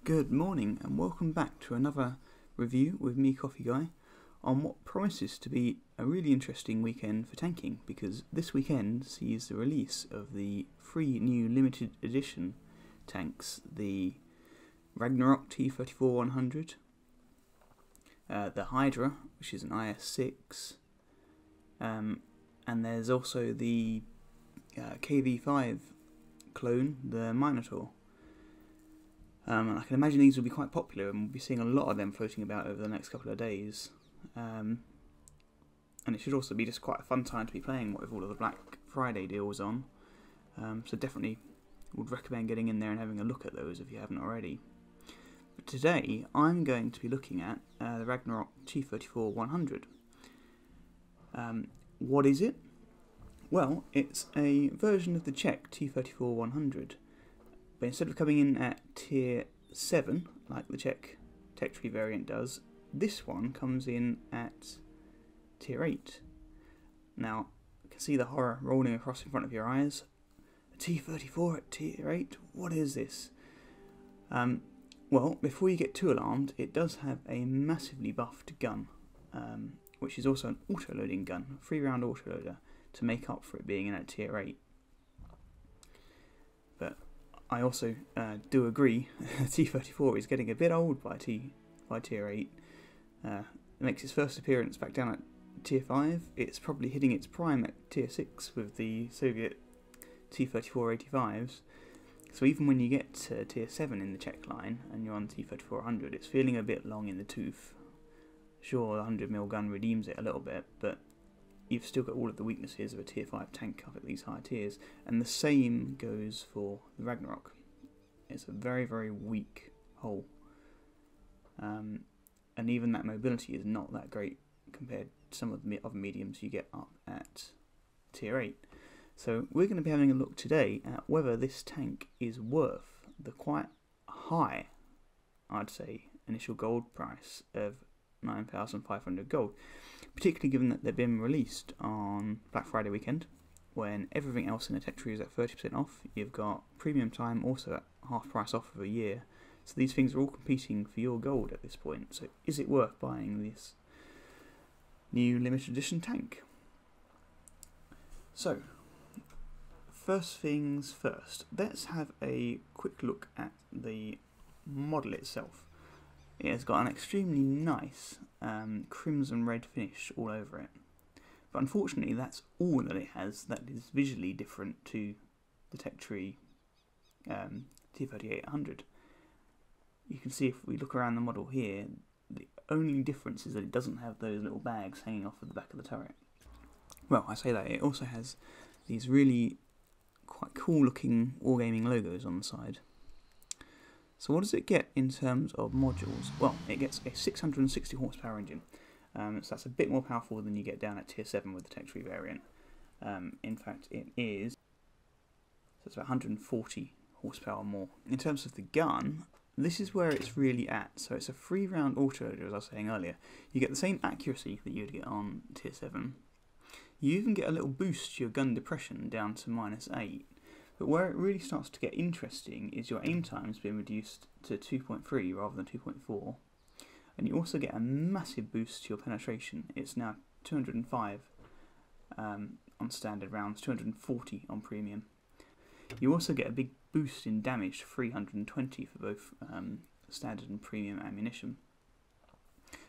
Good morning and welcome back to another review with me, Coffee Guy, on what promises to be a really interesting weekend for tanking, because this weekend sees the release of the 3 new limited edition tanks, the Ragnarok T34-100, the Hydra, which is an IS-6, and there's also the KV-5 clone, the Minotaur. And I can imagine these will be quite popular, and we'll be seeing a lot of them floating about over the next couple of days. And it should also be just quite a fun time to be playing with all of the Black Friday deals on. So definitely would recommend getting in there and having a look at those if you haven't already. But today I'm going to be looking at the Ragnarok T34-100. What is it? Well, it's a version of the Czech T34-100. But instead of coming in at tier 7, like the Czech tech tree variant does, this one comes in at tier 8. Now, you can see the horror rolling across in front of your eyes. A T34 at tier 8? What is this? Well, before you get too alarmed, it does have a massively buffed gun, which is also an autoloading gun, a 3-round autoloader, to make up for it being in at tier 8. But I also do agree, T34 is getting a bit old by tier 8. It makes its first appearance back down at tier 5. It's probably hitting its prime at tier 6 with the Soviet T34-85s. So even when you get to tier 7 in the Czech line and you're on T34-100, it's feeling a bit long in the tooth. Sure, the 100mm gun redeems it a little bit, but you've still got all of the weaknesses of a tier 5 tank up at these higher tiers, and the same goes for the Ragnarok. It's a very, very weak hull, and even that mobility is not that great compared to some of the other mediums you get up at tier 8. So we're going to be having a look today at whether this tank is worth the quite high, I'd say, initial gold price of 9,500 gold, particularly given that they've been released on Black Friday weekend, when everything else in the tech tree is at 30% off. You've got premium time also at half price off of a year, so these things are all competing for your gold at this point. So is it worth buying this new limited edition tank? So first things first, let's have a quick look at the model itself. It has got an extremely nice crimson red finish all over it, but unfortunately that's all that it has that is visually different to the tech tree T38-100. You can see if we look around the model here, the only difference is that it doesn't have those little bags hanging off of the back of the turret. Well, I say that, it also has these really quite cool looking wargaming logos on the side. So what does it get in terms of modules? Well, it gets a 660 horsepower engine, so that's a bit more powerful than you get down at tier 7 with the tech tree variant. In fact, it is, so it's about 140 horsepower more. In terms of the gun, this is where it's really at. So it's a 3-round autoloader, as I was saying earlier. You get the same accuracy that you'd get on tier 7. You even get a little boost to your gun depression down to -8. But where it really starts to get interesting is your aim time's been reduced to 2.3 rather than 2.4. And you also get a massive boost to your penetration. It's now 205 on standard rounds, 240 on premium. You also get a big boost in damage to 320 for both standard and premium ammunition.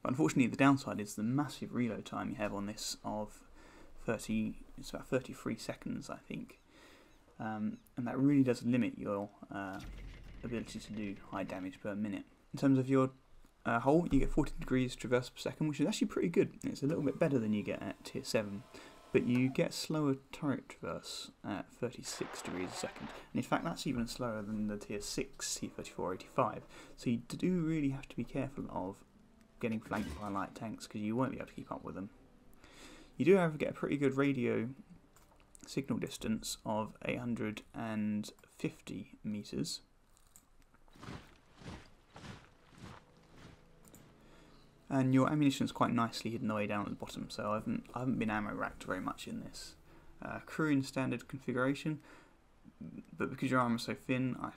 But unfortunately the downside is the massive reload time you have on this of it's about 33 seconds, I think. And that really does limit your ability to do high damage per minute. In terms of your hull, you get 40 degrees traverse per second, which is actually pretty good. It's a little bit better than you get at tier 7, but you get slower turret traverse at 36 degrees a second. And in fact, that's even slower than the tier 6 T34-85. So you do really have to be careful of getting flanked by light tanks, because you won't be able to keep up with them. You do, however, get a pretty good radio signal distance of 850 meters. And your ammunition is quite nicely hidden away down at the bottom, so I haven't been ammo racked very much in this. Crew in standard configuration, but because your armor is so thin, I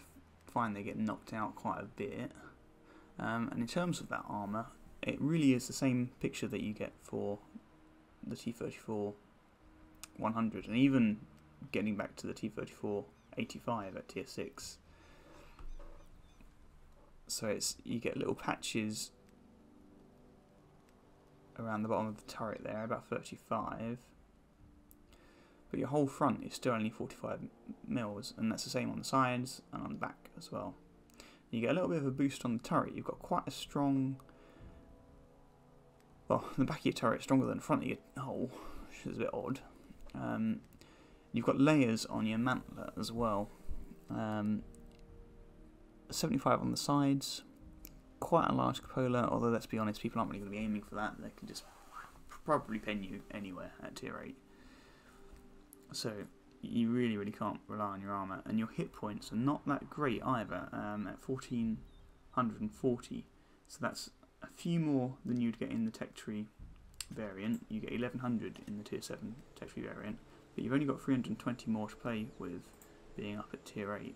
find they get knocked out quite a bit. And in terms of that armour, it really is the same picture that you get for the T34-100, and even getting back to the T34-85 at tier 6. So you get little patches around the bottom of the turret there, about 35, but your whole front is still only 45 mils, and that's the same on the sides and on the back as well. You get a little bit of a boost on the turret. You've got quite a strong, well, the back of your turret is stronger than the front of your hull, which is a bit odd. You've got layers on your mantler as well. 75 on the sides, quite a large cupola, although let's be honest, people aren't really going to be aiming for that. They can just probably pen you anywhere at tier 8. So you really can't rely on your armour, and your hit points are not that great either, at 1440, so that's a few more than you'd get in the tech tree variant. You get 1100 in the tier 7 tech tree variant, but you've only got 320 more to play with being up at tier 8.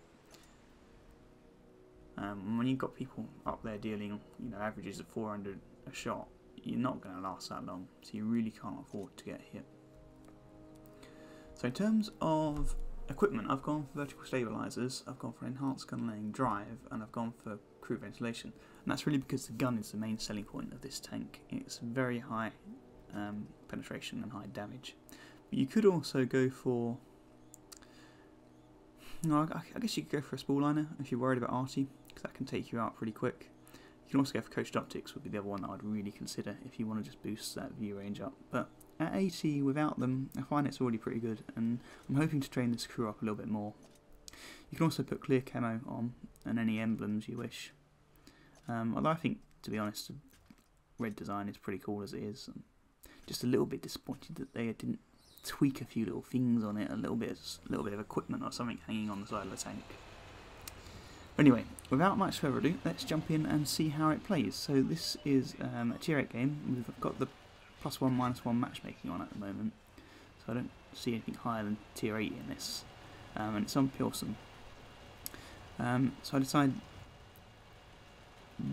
When you've got people up there dealing, averages of 400 a shot, you're not going to last that long, so you really can't afford to get hit. So in terms of equipment, I've gone for vertical stabilisers, I've gone for enhanced gun laying drive, and I've gone for crew ventilation. And that's really because the gun is the main selling point of this tank. It's very high penetration and high damage. But you could also go for, I guess you could go for a spool liner if you're worried about arty, because that can take you out pretty quick. You can also go for coached optics, would be the other one that I'd really consider if you want to just boost that view range up. But at 80 without them, I find it's already pretty good, and I'm hoping to train this crew up a little bit more. You can also put clear camo on, and any emblems you wish. Although I think, to be honest, the red design is pretty cool as it is. I'm just a little bit disappointed that they didn't tweak a few little things on it, a little bit of equipment or something hanging on the side of the tank. Anyway, without much further ado, let's jump in and see how it plays. So this is a tier 8 game. We've got the +1, -1 matchmaking on at the moment, so I don't see anything higher than tier 8 in this, and it's on Pilsen. So I decided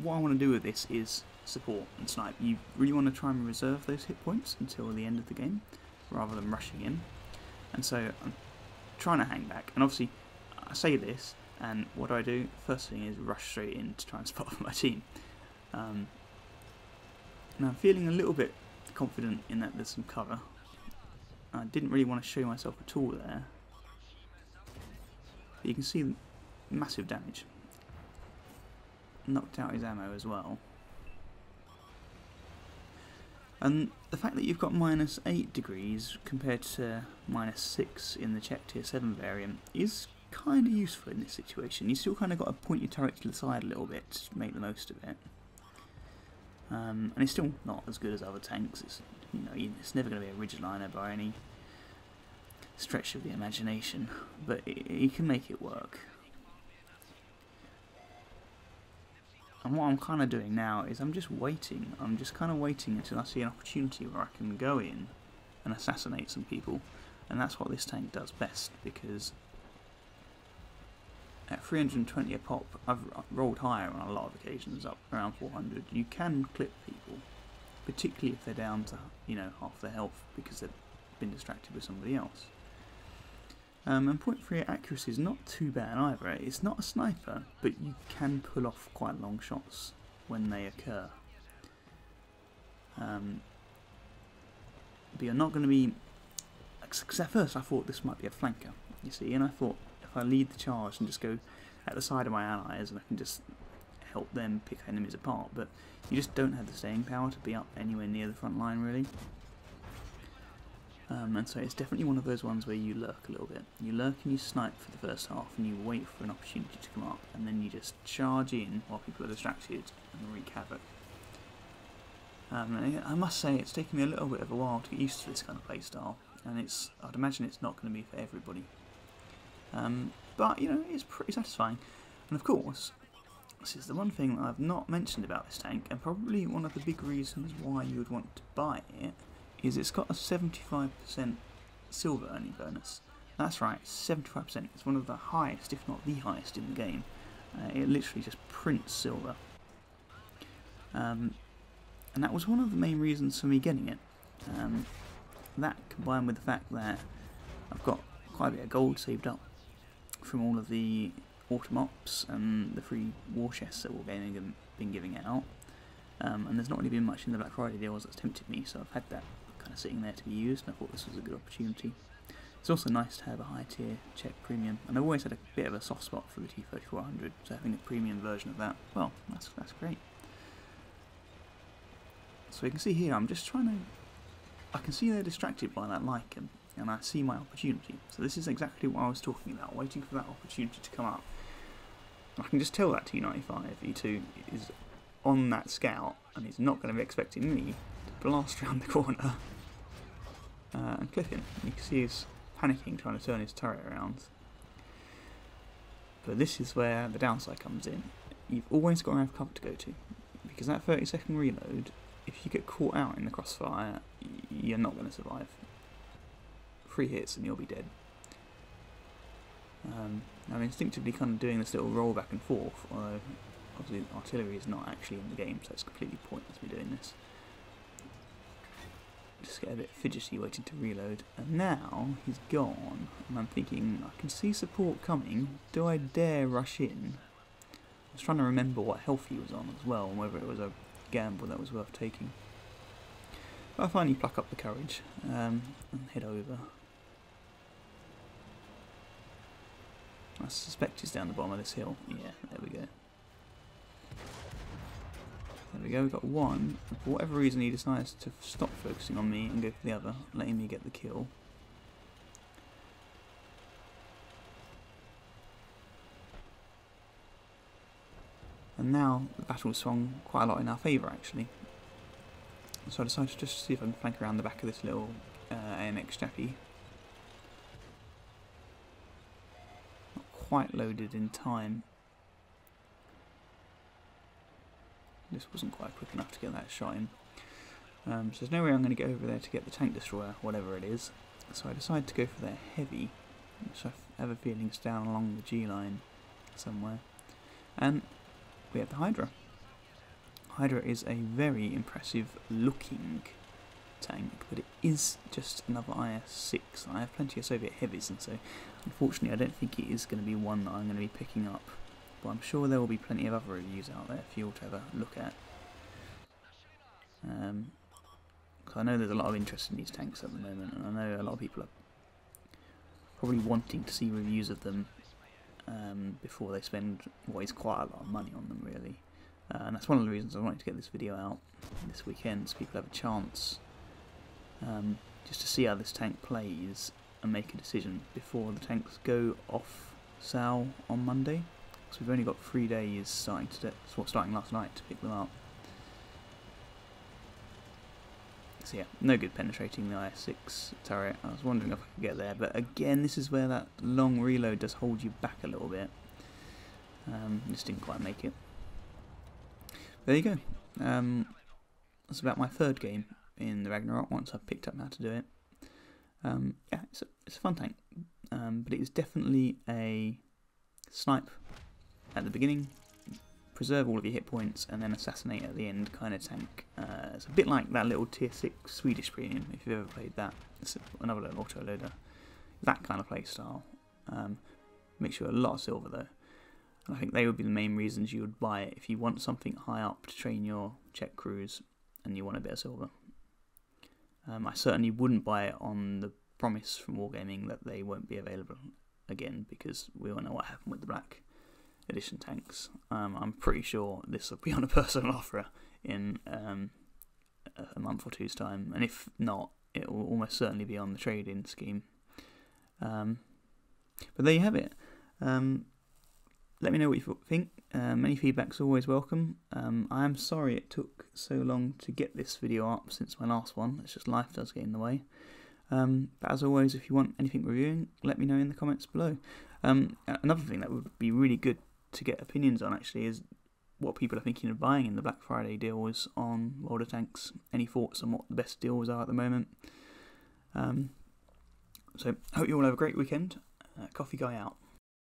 what I want to do with this is support and snipe. You really want to try and reserve those hit points until the end of the game, rather than rushing in, and so I'm trying to hang back, and obviously I say this, and what do? First thing is rush straight in to try and spot my team. Now I'm feeling a little bit confident in that there's some cover. I didn't really want to show myself at all there, but you can see massive damage. Knocked out his ammo as well. And the fact that you've got -8 degrees compared to -6 in the Czech tier 7 variant is kind of useful in this situation. You still kind of got to point your turret to the side a little bit to make the most of it. And it's still not as good as other tanks. It's, it's never going to be a ridgeliner by any stretch of the imagination, but you can make it work. And what I'm kind of doing now is I'm just waiting. I'm just kind of waiting until I see an opportunity where I can go in and assassinate some people, and that's what this tank does best, because at 320 a pop, I've rolled higher on a lot of occasions, up around 400. You can clip people, particularly if they're down to, half their health because they've been distracted with somebody else. And .3 accuracy is not too bad either. It's not a sniper, but you can pull off quite long shots when they occur. But you're not going to be... Because at first I thought this might be a flanker, you see, and I thought if I lead the charge and just go at the side of my allies and I can just help them pick enemies apart, but you just don't have the staying power to be up anywhere near the front line really. And so it's definitely one of those ones where you lurk a little bit. You lurk and you snipe for the first half and you wait for an opportunity to come up, and then you just charge in while people are distracted and wreak havoc. I must say it's taken me a little bit of a while to get used to this kind of playstyle, and I'd imagine it's not going to be for everybody. But it's pretty satisfying. And of course, this is the one thing that I've not mentioned about this tank, and probably one of the big reasons why you would want to buy it, is it's got a 75% silver earning bonus. That's right, 75%. It's one of the highest, if not the highest, in the game. It literally just prints silver. And that was one of the main reasons for me getting it. That combined with the fact that I've got quite a bit of gold saved up from all of the automops and the free war chests that Wargaming have been giving out. And there's not really been much in the Black Friday deals that's tempted me, so I've had that kind of sitting there to be used, and I thought this was a good opportunity. It's also nice to have a high tier Czech premium, and I've always had a bit of a soft spot for the T34-100, so having a premium version of that, well, that's great. So you can see here, I'm just trying to... I can see they're distracted by that Lycan, and I see my opportunity. So this is exactly what I was talking about, waiting for that opportunity to come up. I can just tell that T95 E2 is on that scout, and he's not going to be expecting me to blast around the corner and clip him. You can see he's panicking, trying to turn his turret around. But this is where the downside comes in. You've always got to have cover to go to, because that 30-second reload, if you get caught out in the crossfire, you're not going to survive. 3 hits and you'll be dead. I'm instinctively kind of doing this little roll back and forth, although obviously artillery is not actually in the game, so it's completely pointless me doing this. Just get a bit fidgety waiting to reload, and now he's gone, and I'm thinking, I can see support coming, do I dare rush in? I was trying to remember what health he was on as well, and whether it was a gamble that was worth taking. But I finally pluck up the courage and head over. I suspect he's down the bottom of this hill. Yeah, there we go. There we go, we've got one. For whatever reason he decides to stop focusing on me and go for the other, letting me get the kill. And now the battle swung quite a lot in our favour actually. So I decided to just see if I can flank around the back of this little AMX chappy. Not quite loaded in time. This wasn't quite quick enough to get that shot in. So there's no way I'm going to get over there to get the tank destroyer, whatever it is. So I decided to go for their heavy, which I have a feeling is down along the G line somewhere. And we have the Hydra. Hydra is a very impressive looking tank, but it is just another IS-6. I have plenty of Soviet heavies, and so unfortunately I don't think it is going to be one that I'm going to be picking up. But I'm sure there will be plenty of other reviews out there for you all to have a look at. Because I know there's a lot of interest in these tanks at the moment, and I know a lot of people are probably wanting to see reviews of them before they spend what is quite a lot of money on them, really. And that's one of the reasons I wanted to get this video out this weekend, so people have a chance just to see how this tank plays and make a decision before the tanks go off sale on Monday. So we've only got 3 days starting last night to pick them up. So yeah, no good penetrating the IS-6 turret. I was wondering if I could get there, but again, this is where that long reload does hold you back a little bit. Just didn't quite make it. There you go. That's about my 3rd game in the Ragnarok once I've picked up how to do it. Yeah, it's a fun tank, but it is definitely a snipe at the beginning, preserve all of your hit points, and then assassinate at the end kind of tank. It's a bit like that little tier 6 Swedish premium, if you've ever played that. It's another little autoloader. That kind of play style. Makes you a lot of silver though. And I think they would be the main reasons you would buy it if you want something high up to train your Czech crews and you want a bit of silver. I certainly wouldn't buy it on the promise from Wargaming that they won't be available again, because we all know what happened with the Black Edition tanks. I'm pretty sure this will be on a personal offer in a month or two's time, and if not, it will almost certainly be on the trade-in scheme. But there you have it. Let me know what you think. Any feedback's always welcome. I am sorry it took so long to get this video up since my last one. It's just life does get in the way. But as always, if you want anything reviewing, let me know in the comments below. Another thing that would be really good to get opinions on actually is what people are thinking of buying in the Black Friday deals on World of Tanks. Any thoughts on what the best deals are at the moment? So, hope you all have a great weekend. Coffee Guy out.